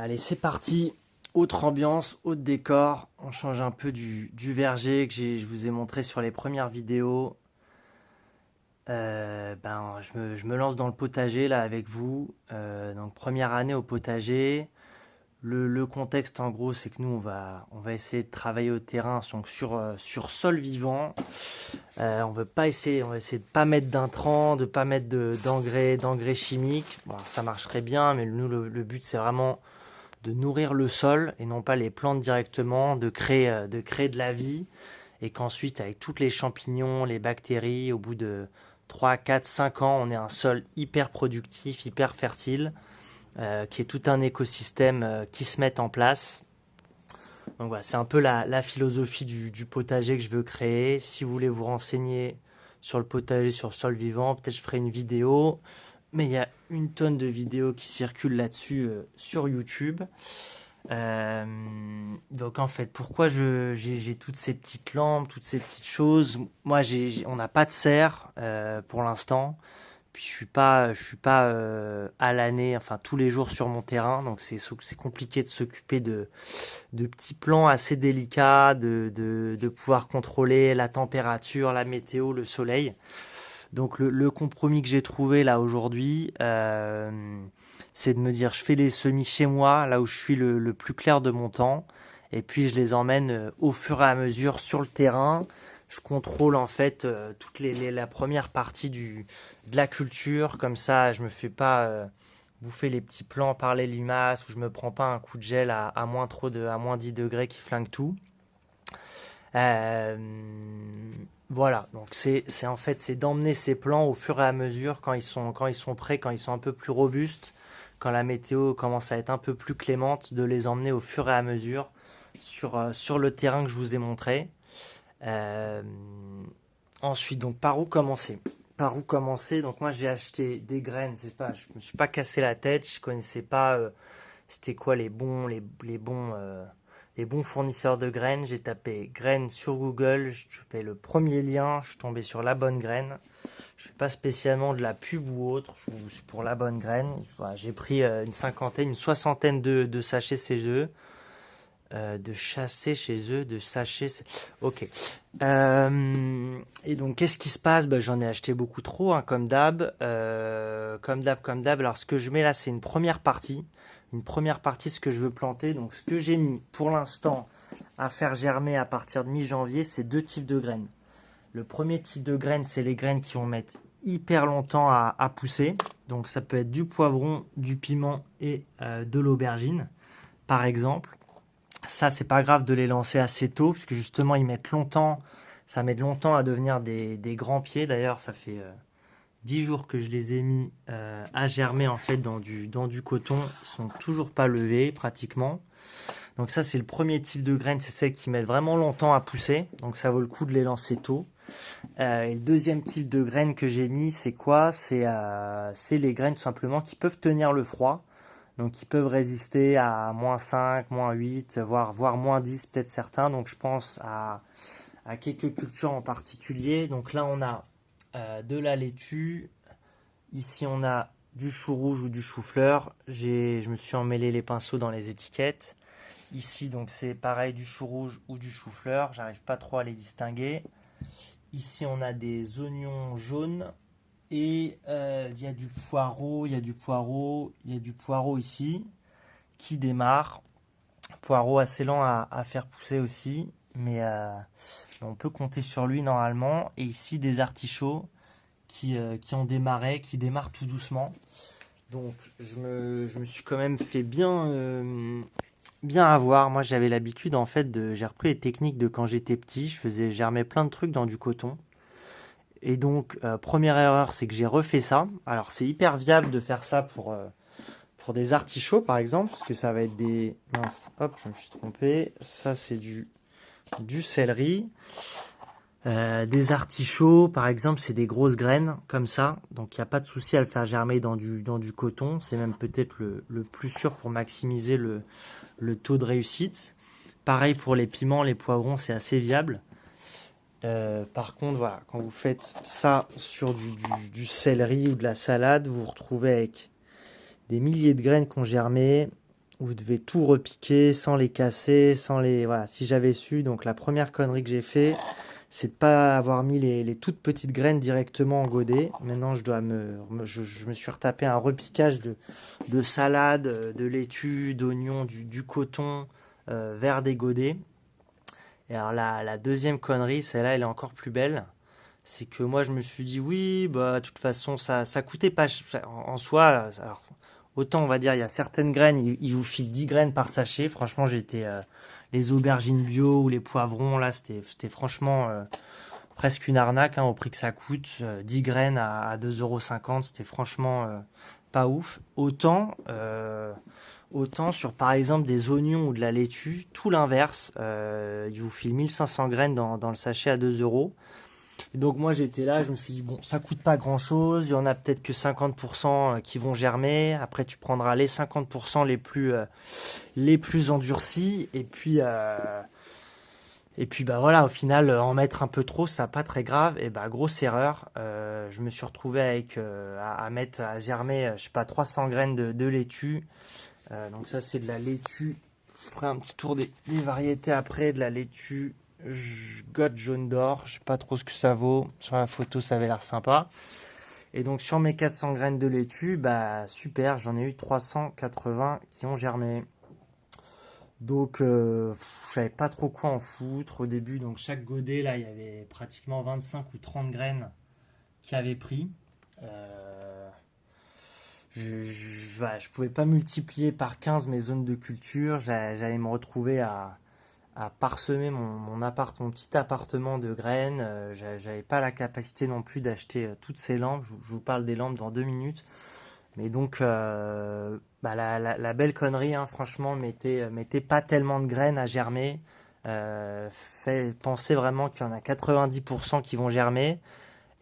Allez, c'est parti. Autre ambiance, autre décor. On change un peu du verger que je vous ai montré sur les premières vidéos. Je me lance dans le potager là avec vous. Donc première année au potager. Le contexte en gros, c'est que nous on va essayer de travailler au terrain donc sur sol vivant. On va essayer de pas mettre d'intrants, de pas mettre d'engrais chimiques. Bon, ça marcherait bien, mais nous le but c'est vraiment de nourrir le sol et non pas les plantes directement, de créer de la vie et qu'ensuite avec toutes les champignons, les bactéries, au bout de 3, 4, 5 ans, on ait un sol hyper productif, hyper fertile, qui est tout un écosystème qui se met en place. Donc voilà, c'est un peu la philosophie du potager que je veux créer. Si vous voulez vous renseigner sur le potager, sur le sol vivant, peut-être je ferai une vidéo. Mais il y a une tonne de vidéos qui circulent là-dessus sur YouTube. Donc en fait, pourquoi j'ai toutes ces petites lampes, toutes ces petites choses. Moi, on n'a pas de serre pour l'instant. Puis je suis pas à l'année, enfin tous les jours sur mon terrain, donc c'est compliqué de s'occuper de petits plans assez délicats, de pouvoir contrôler la température, la météo, le soleil. Donc le compromis que j'ai trouvé là aujourd'hui, c'est de me dire je fais les semis chez moi, là où je suis le plus clair de mon temps, et puis je les emmène au fur et à mesure sur le terrain. Je contrôle en fait la première partie de la culture, comme ça je me fais pas bouffer les petits plants par les limaces, ou je me prends pas un coup de gel à moins 10 degrés qui flingue tout. Euh, voilà, donc c'est en fait c'est d'emmener ces plants au fur et à mesure quand ils sont prêts, quand ils sont un peu plus robustes, quand la météo commence à être un peu plus clémente, de les emmener au fur et à mesure sur le terrain que je vous ai montré. Euh, Ensuite, donc par où commencer? Par où commencer? Donc moi j'ai acheté des graines, c'est pas, je me suis pas cassé la tête, je connaissais pas c'était quoi les bons fournisseurs de graines. J'ai tapé graines sur Google, je fais le premier lien, je suis tombé sur la bonne graine. Je fais pas spécialement de la pub ou autre, c'est pour la bonne graine. Voilà, j'ai pris une soixantaine de sachets chez eux. De chasser chez eux, de sachets. Ok. Et donc, qu'est-ce qui se passe? Ben, j'en ai acheté beaucoup trop, hein, comme d'hab. Comme d'hab. Alors, ce que je mets là, c'est une première partie. Une première partie de ce que je veux planter. Donc, ce que j'ai mis pour l'instant à faire germer à partir de mi-janvier, c'est deux types de graines. Le premier type de graines, c'est les graines qui vont mettre hyper longtemps à pousser. Donc, ça peut être du poivron, du piment et de l'aubergine, par exemple. Ça, c'est pas grave de les lancer assez tôt, puisque justement, ça met longtemps à devenir des grands pieds. D'ailleurs, ça fait 10 jours que je les ai mis à germer en fait dans du coton. Ils sont toujours pas levés pratiquement. Donc ça, c'est le premier type de graines, c'est celles qui mettent vraiment longtemps à pousser. Donc ça vaut le coup de les lancer tôt. Et le deuxième type de graines que j'ai mis, c'est quoi? C'est les graines tout simplement qui peuvent tenir le froid. Donc ils peuvent résister à -5, -8, voire -10 peut-être certains. Donc je pense à quelques cultures en particulier. Donc là on a de la laitue. Ici on a du chou rouge ou du chou-fleur. Je me suis emmêlé les pinceaux dans les étiquettes. Ici donc c'est pareil, du chou rouge ou du chou-fleur. J'arrive pas trop à les distinguer. Ici on a des oignons jaunes. Et il y a du poireau, il y a du poireau, il y a du poireau ici qui démarre. Poireau assez lent à faire pousser aussi, mais on peut compter sur lui normalement. Et ici des artichauts qui ont démarré, qui démarrent tout doucement. Donc je me suis quand même fait bien avoir. Moi j'avais l'habitude en fait j'ai repris les techniques de quand j'étais petit. Je germais plein de trucs dans du coton. Et donc, première erreur, c'est que j'ai refait ça. Alors, c'est hyper viable de faire ça pour des artichauts, par exemple, parce que ça va être des... Mince, hop, je me suis trompé. Ça, c'est du céleri. Des artichauts, par exemple, c'est des grosses graines, comme ça. Donc, il n'y a pas de souci à le faire germer dans du coton. C'est même peut-être le plus sûr pour maximiser le taux de réussite. Pareil pour les piments, les poivrons, c'est assez viable. Par contre, voilà, quand vous faites ça sur du céleri ou de la salade, vous vous retrouvez avec des milliers de graines qui ont germé. Vous devez tout repiquer sans les casser, sans les... Voilà, si j'avais su. Donc la première connerie que j'ai fait, c'est de pas avoir mis les toutes petites graines directement en godet. Maintenant, je me suis retapé un repiquage de salade, de laitue, d'oignons, du coton vers des godets. Et alors la deuxième connerie, celle-là, elle est encore plus belle. C'est que moi, je me suis dit, oui, bah, de toute façon, ça coûtait pas en soi. Alors, autant, on va dire, il y a certaines graines, ils vous filent 10 graines par sachet. Franchement, les aubergines bio ou les poivrons, là, c'était franchement presque une arnaque hein, au prix que ça coûte. 10 graines à 2,50 €, c'était franchement pas ouf. Autant sur par exemple des oignons ou de la laitue, tout l'inverse. Il vous file 1500 graines dans le sachet à 2 euros. Et donc moi j'étais là, je me suis dit bon ça coûte pas grand chose, il y en a peut-être que 50% qui vont germer, après tu prendras les 50% les plus endurcis et puis bah voilà au final en mettre un peu trop ça pas très grave et bah grosse erreur. Je me suis retrouvé avec à germer je sais pas 300 graines de laitue. Donc ça c'est de la laitue. Je ferai un petit tour des variétés après. De la laitue Goth jaune d'or. Je sais pas trop ce que ça vaut. Sur la photo ça avait l'air sympa. Et donc sur mes 400 graines de laitue, bah super, j'en ai eu 380 qui ont germé. Donc je savais pas trop quoi en foutre au début. Donc chaque godet là il y avait pratiquement 25 ou 30 graines qui avaient pris. Euh, voilà, je pouvais pas multiplier par 15 mes zones de culture. J'allais me retrouver à parsemer mon petit appartement de graines. J'avais pas la capacité non plus d'acheter toutes ces lampes. Je vous parle des lampes dans 2 minutes. Mais donc, bah, la belle connerie, hein, franchement, mettez pas tellement de graines à germer. Fait penser vraiment qu'il y en a 90% qui vont germer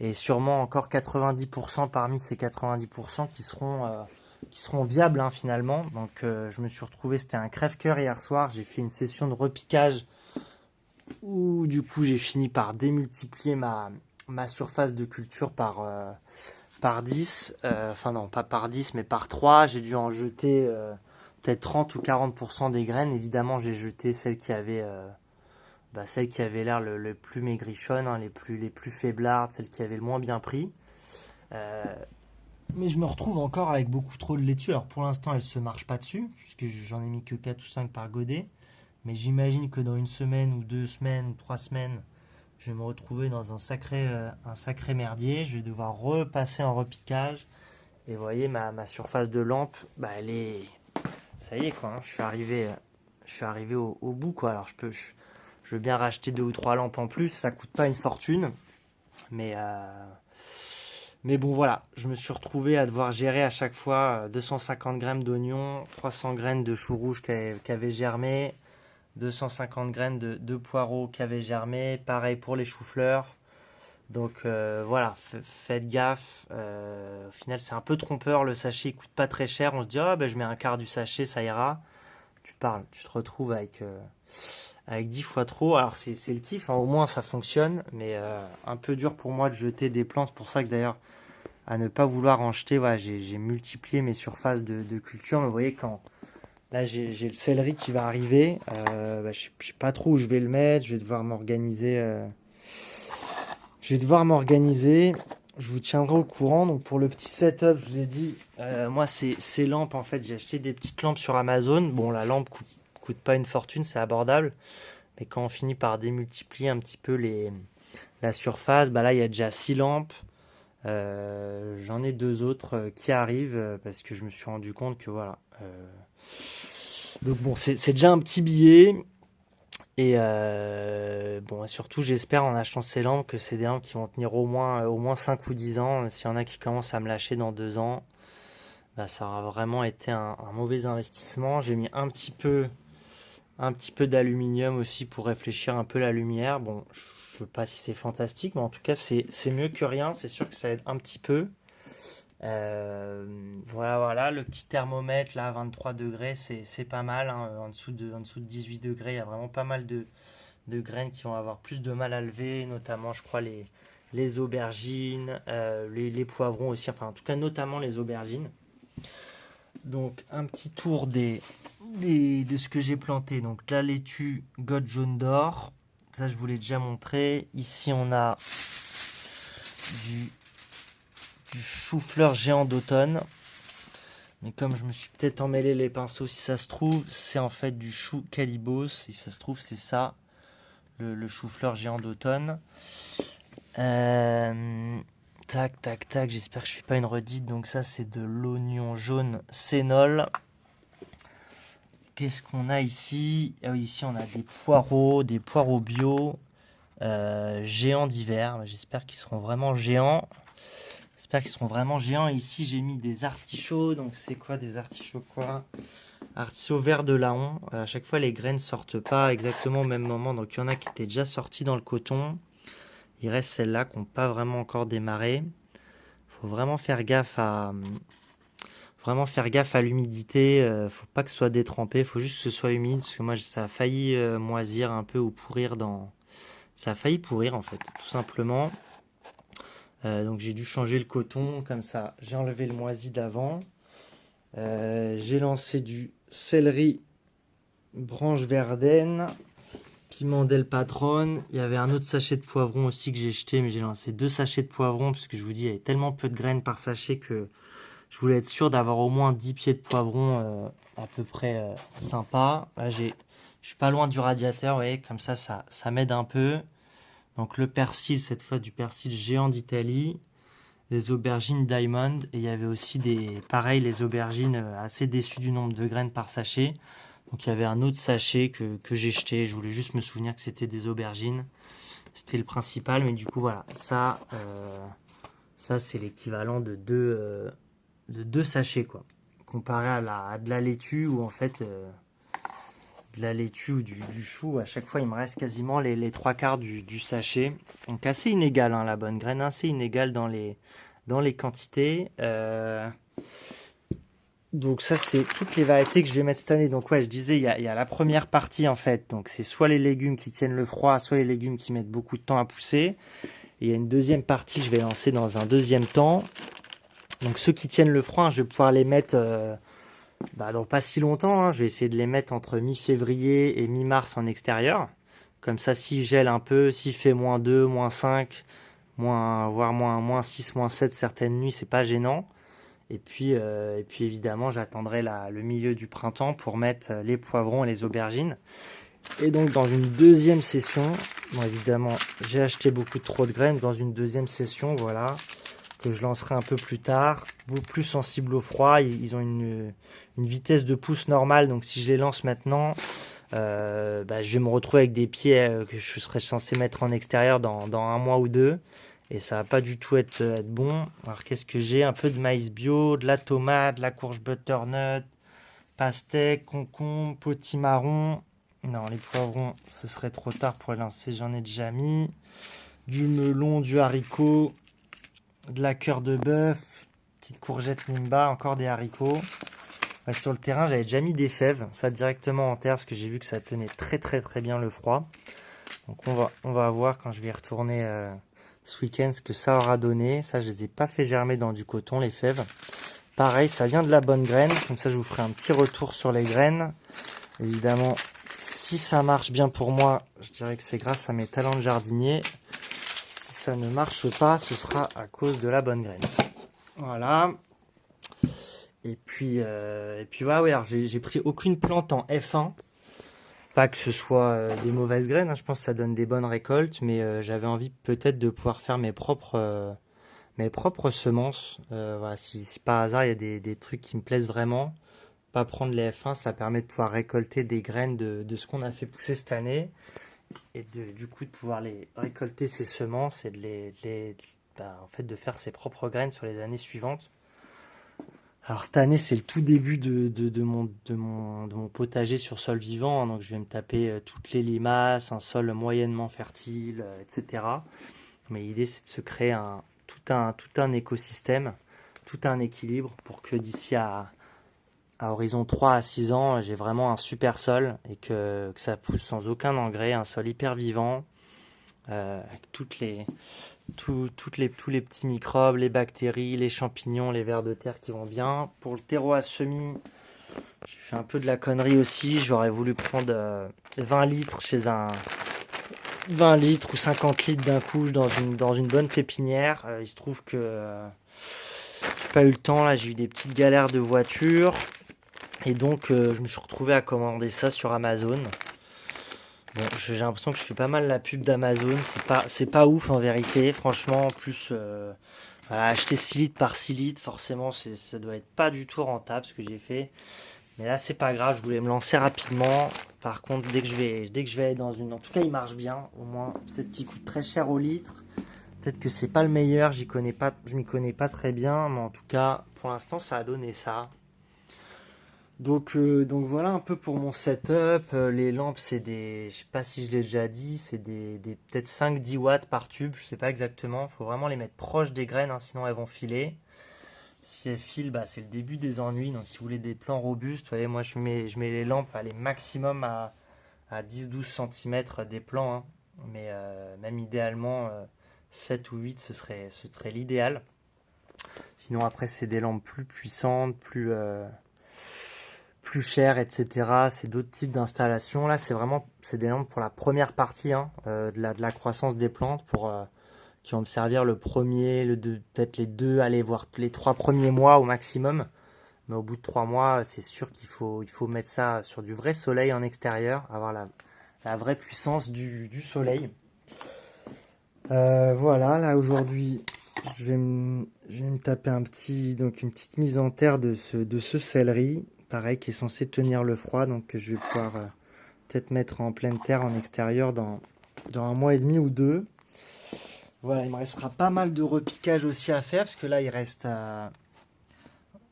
et sûrement encore 90% parmi ces 90% qui seront viables hein, finalement. Donc je me suis retrouvé, c'était un crève-cœur hier soir, j'ai fait une session de repiquage où du coup j'ai fini par démultiplier ma surface de culture par 10. Enfin non, pas par 10 mais par 3. J'ai dû en jeter peut-être 30 ou 40% des graines. Évidemment j'ai jeté celles qui avaient l'air le plus maigrichonnes, hein, les plus faiblardes, celles qui avaient le moins bien pris. Euh, mais je me retrouve encore avec beaucoup trop de laitue. Alors pour l'instant, elle se marche pas dessus, puisque j'en ai mis que 4 ou 5 par godet. Mais j'imagine que dans une semaine ou 2 semaines ou 3 semaines, je vais me retrouver dans un sacré merdier. Je vais devoir repasser en repiquage. Et vous voyez, ma surface de lampe, bah, elle est. Ça y est, quoi. Hein, je suis arrivé au bout, quoi. Alors je veux bien racheter 2 ou 3 lampes en plus. Ça coûte pas une fortune. Mais, euh, mais bon, voilà. Je me suis retrouvé à devoir gérer à chaque fois 250 grammes d'oignons, 300 graines de chou rouge qui avaient germé, 250 graines de poireaux qui avaient germé. Pareil pour les choux-fleurs. Donc voilà, faites gaffe. Au final, c'est un peu trompeur. Le sachet il coûte pas très cher. On se dit, oh, ben, je mets un quart du sachet, ça ira. Tu te retrouves avec 10 fois trop. Alors c'est le kiff, hein, au moins ça fonctionne, mais un peu dur pour moi de jeter des plants. C'est pour ça que d'ailleurs, à ne pas vouloir en jeter, voilà, j'ai multiplié mes surfaces de culture. Mais vous voyez, quand là j'ai le céleri qui va arriver, bah, je sais pas trop où je vais le mettre. Je vais devoir m'organiser. Je vais devoir m'organiser. Je vous tiendrai au courant. Donc pour le petit setup, je vous ai dit, moi ces lampes, en fait, j'ai acheté des petites lampes sur Amazon. Bon, la lampe coûte pas une fortune, c'est abordable. Mais quand on finit par démultiplier un petit peu la surface, bah là il y a déjà 6 lampes. J'en ai 2 autres qui arrivent parce que je me suis rendu compte que voilà. Donc bon, c'est déjà un petit billet. Et bon, et surtout, j'espère en achetant ces lampes que c'est des lampes qui vont tenir au moins 5 ou 10 ans. S'il y en a qui commencent à me lâcher dans 2 ans, bah, ça aura vraiment été un mauvais investissement. J'ai mis un petit peu d'aluminium aussi pour réfléchir un peu la lumière. Bon, je ne sais pas si c'est fantastique, mais en tout cas, c'est mieux que rien. C'est sûr que ça aide un petit peu. Voilà, le petit thermomètre là, 23 degrés, c'est pas mal. Hein. En dessous de 18 degrés, il y a vraiment pas mal de graines qui vont avoir plus de mal à lever, notamment, je crois, les aubergines, les poivrons aussi. Enfin, en tout cas, notamment les aubergines. Donc, un petit tour de ce que j'ai planté. Donc la laitue God jaune d'or. Ça, je vous l'ai déjà montré. Ici, on a du, du chou-fleur géant d'automne. Mais comme je me suis peut-être emmêlé les pinceaux, si ça se trouve, c'est en fait du chou calibos. Si ça se trouve, c'est ça, le chou-fleur géant d'automne. Tac, tac, tac. J'espère que je ne fais pas une redite. Donc ça, c'est de l'oignon jaune sénol. Qu'est-ce qu'on a ici? Ah oui, ici, on a des poireaux bio géants d'hiver. J'espère qu'ils seront vraiment géants. J'espère qu'ils seront vraiment géants. Ici, j'ai mis des artichauts. Donc, c'est quoi des artichauts quoi? Artichauts verts de Laon. À chaque fois, les graines sortent pas exactement au même moment. Donc, il y en a qui étaient déjà sortis dans le coton. Il reste celles-là qui n'ont pas vraiment encore démarré. Faut vraiment faire gaffe à l'humidité. Faut pas que ce soit détrempé. Faut juste que ce soit humide. Parce que moi, ça a failli moisir un peu ou pourrir dans. Ça a failli pourrir en fait, tout simplement. Donc j'ai dû changer le coton, comme ça j'ai enlevé le moisi d'avant. J'ai lancé du céleri branche Verden, piment del patron. Il y avait un autre sachet de poivron aussi que j'ai jeté, mais j'ai lancé 2 sachets de poivron, parce que je vous dis, il y avait tellement peu de graines par sachet que je voulais être sûr d'avoir au moins 10 pieds de poivron à peu près sympa. Là, je suis pas loin du radiateur, vous voyez, comme ça m'aide un peu. Donc le persil, cette fois du persil géant d'Italie, des aubergines Diamond, et il y avait aussi pareil, les aubergines assez déçues du nombre de graines par sachet. Donc il y avait un autre sachet que j'ai jeté, je voulais juste me souvenir que c'était des aubergines. C'était le principal, mais du coup voilà, ça c'est l'équivalent de deux sachets quoi. Comparé à de la laitue où en fait de la laitue ou du chou, à chaque fois il me reste quasiment les 3/4 du sachet. Donc assez inégal hein, la bonne graine, assez inégale dans les quantités. Donc ça c'est toutes les variétés que je vais mettre cette année. Donc ouais, je disais il y a la première partie en fait. Donc c'est soit les légumes qui tiennent le froid, soit les légumes qui mettent beaucoup de temps à pousser. Et il y a une deuxième partie que je vais lancer dans un deuxième temps. Donc ceux qui tiennent le froid, je vais pouvoir les mettre dans pas si longtemps. Hein. Je vais essayer de les mettre entre mi-février et mi-mars en extérieur. Comme ça, s'il gèle un peu, s'il fait -2, -5, voire -6, -7 certaines nuits, c'est pas gênant. Et puis évidemment, j'attendrai le milieu du printemps pour mettre les poivrons et les aubergines. Et donc dans une deuxième session, bon évidemment, j'ai acheté beaucoup trop de graines. Dans une deuxième session, voilà, que je lancerai un peu plus tard, beaucoup plus sensibles au froid. Ils ont une vitesse de pousse normale, donc si je les lance maintenant, je vais me retrouver avec des pieds que je serais censé mettre en extérieur dans un mois ou deux. Et ça va pas du tout être bon. Alors qu'est-ce que j'ai? Un peu de maïs bio, de la tomate, de la courge butternut, pastèque, concombre, potimarron. Non, les poivrons, ce serait trop tard pour les lancer, j'en ai déjà mis. Du melon, du haricot, de la cœur de bœuf, petite courgette nimba, encore des haricots. Ouais, sur le terrain, j'avais déjà mis des fèves, ça directement en terre, parce que j'ai vu que ça tenait très très très bien le froid. Donc on va voir quand je vais y retourner ce week-end ce que ça aura donné. Ça, je les ai pas fait germer dans du coton, les fèves. Pareil, ça vient de la bonne graine, comme ça je vous ferai un petit retour sur les graines. Évidemment, si ça marche bien pour moi, je dirais que c'est grâce à mes talents de jardinier. Si ça ne marche pas, ce sera à cause de la bonne graine. Voilà. Et puis voilà, ouais, alors j'ai pris aucune plante en F1. Pas que ce soit des mauvaises graines, hein, je pense que ça donne des bonnes récoltes, mais j'avais envie peut-être de pouvoir faire mes propres semences. Voilà, si par hasard il y a des trucs qui me plaisent vraiment, pas prendre les F1, ça permet de pouvoir récolter des graines de ce qu'on a fait pousser cette année et du coup de pouvoir les récolter ces semences et en fait de faire ses propres graines sur les années suivantes. Alors cette année c'est le tout début de mon potager sur sol vivant, hein, donc je vais me taper toutes les limaces, un sol moyennement fertile, etc. Mais l'idée c'est de se créer tout un écosystème, tout un équilibre pour que d'ici à horizon 3 à 6 ans, j'ai vraiment un super sol et que ça pousse sans aucun engrais, un sol hyper vivant, avec tous les petits microbes, les bactéries, les champignons, les vers de terre qui vont bien. Pour le terreau à semis, J'ai fait un peu de la connerie aussi. J'aurais voulu prendre 20 litres chez un 20 litres ou 50 litres d'un coup dans une bonne pépinière. Il se trouve que j'ai pas eu le temps. Là, j'ai eu des petites galères de voiture. Et donc, je me suis retrouvé à commander ça sur Amazon. Bon, j'ai l'impression que je fais pas mal la pub d'Amazon. C'est pas ouf en vérité. Franchement, en plus, voilà, acheter 6 litres par 6 litres, forcément, ça doit être pas du tout rentable ce que j'ai fait. Mais là, c'est pas grave, je voulais me lancer rapidement. Par contre, dès que je vais aller dans une... En tout cas, il marche bien, au moins. Peut-être qu'il coûte très cher au litre. Peut-être que c'est pas le meilleur, je m'y connais pas très bien. Mais en tout cas, pour l'instant, ça a donné ça. Donc voilà un peu pour mon setup. Les lampes, c'est des... Je sais pas si je l'ai déjà dit, c'est des peut-être 5-10 watts par tube. Je sais pas exactement. Il faut vraiment les mettre proches des graines, hein, sinon elles vont filer. Si elles filent, bah, c'est le début des ennuis. Donc, si vous voulez des plans robustes, vous voyez, moi, je mets les lampes à les maximum à 10-12 cm des plans, hein. Mais même idéalement, 7 ou 8, ce serait l'idéal. Sinon, après, c'est des lampes plus puissantes, plus chères, etc. C'est d'autres types d'installations. Là, c'est des lampes pour la première partie, hein, de la croissance des plantes, qui vont me servir le premier, peut-être les deux, allez voir les 3 premiers mois au maximum. Mais au bout de 3 mois, c'est sûr il faut mettre ça sur du vrai soleil en extérieur, avoir la vraie puissance du soleil. Voilà, là aujourd'hui, je vais me taper donc une petite mise en terre de ce céleri, pareil, qui est censé tenir le froid, donc que je vais pouvoir peut-être mettre en pleine terre en extérieur dans 1 mois et demi ou 2. Voilà, il me restera pas mal de repiquage aussi à faire, parce que là, il reste...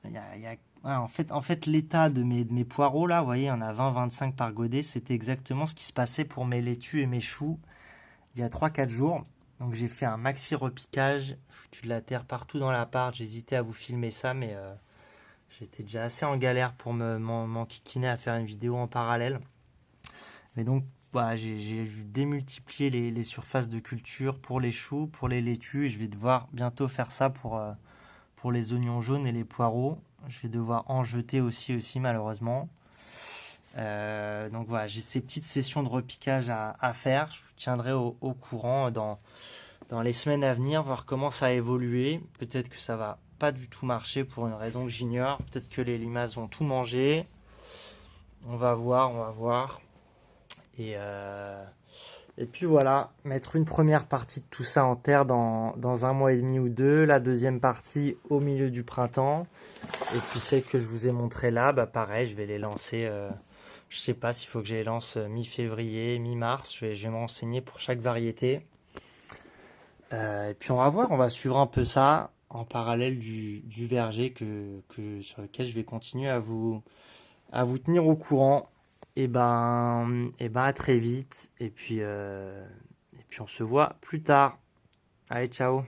il y a- ouais, en fait l'état de mes poireaux, là, vous voyez, il y en a 20-25 par godet. C'était exactement ce qui se passait pour mes laitues et mes choux il y a 3-4 jours. Donc j'ai fait un maxi repiquage, foutu de la terre partout dans l'appart. J'hésitais à vous filmer ça, mais j'étais déjà assez en galère pour m'enquiquiner à faire une vidéo en parallèle. Mais donc, voilà, j'ai démultiplié les surfaces de culture pour les choux, pour les laitues, et je vais devoir bientôt faire ça pour les oignons jaunes et les poireaux. Je vais devoir en jeter aussi malheureusement. Donc voilà, j'ai ces petites sessions de repiquage à faire. Je vous tiendrai au courant dans les semaines à venir, voir comment ça a évolué. Peut-être que ça va pas du tout marcher pour une raison que j'ignore. Peut-être que les limaces vont tout manger. On va voir. Et, euh, et puis voilà, mettre une première partie de tout ça en terre dans 1 mois et demi ou 2, la deuxième partie au milieu du printemps. Et puis celles que je vous ai montrées là, bah pareil, je vais les lancer. Je sais pas s'il faut que je les lance mi-février, mi-mars. Je vais me renseigner pour chaque variété. Et puis on va voir, on va suivre un peu ça en parallèle du verger sur lequel je vais continuer à vous tenir au courant. Et ben à très vite. Et puis on se voit plus tard. Allez, ciao.